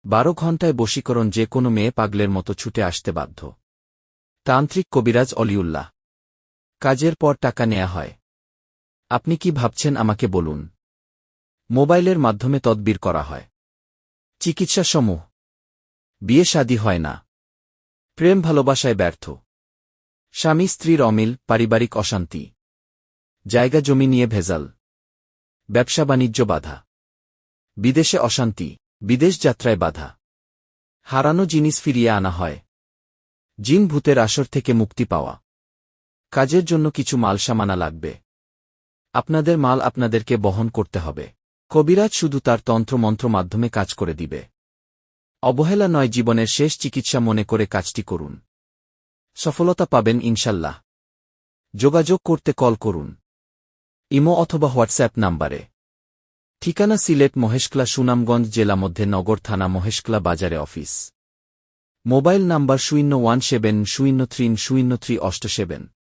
12 ঘণ্টায় বশীকরণ, যে কোনো মেয়ে পাগলের মতো ছুটে আসতে বাধ্য। তান্ত্রিক কবিরাজ অলিউল্লাহ। কাজের পর টাকা নেয়া হয়। আপনি কি ভাবছেন আমাকে বলুন। মোবাইলের মাধ্যমে তদবির করা হয়। চিকিৎসা সমূহ। বিয়ে শাদী হয় না। প্রেম ভালোবাসায় ব্যর্থ। স্বামী স্ত্রীর অমিল, পারিবারিক অশান্তি। জায়গা জমি নিয়ে ভেজাল। ব্যবসা বাণিজ্য বাধা। বিদেশে অশান্তি। বিদেশ যাত্রায় বাধা। হারানো জিনিস ফিরিয়ে আনা হয়। জিন ভূতের আসর থেকে মুক্তি পাওয়া। কাজের জন্য কিছু মাল সামানা লাগবে। আপনাদের মাল আপনাদেরকে বহন করতে হবে। কবিরাজ শুধু তার তন্ত্রমন্ত্র মাধ্যমে কাজ করে দিবে। অবহেলা নয়, জীবনের শেষ চিকিৎসা মনে করে কাজটি করুন। সফলতা পাবেন ইনশাল্লাহ। যোগাযোগ করতে কল করুন। ইমো অথবা হোয়াটসঅ্যাপ নাম্বারে। ঠিকানা সিলেট মহেশখলা, সুনামগঞ্জ জেলা, মধ্যে নগর থানা, মহেশখলা বাজারে অফিস। Mobile number 017003038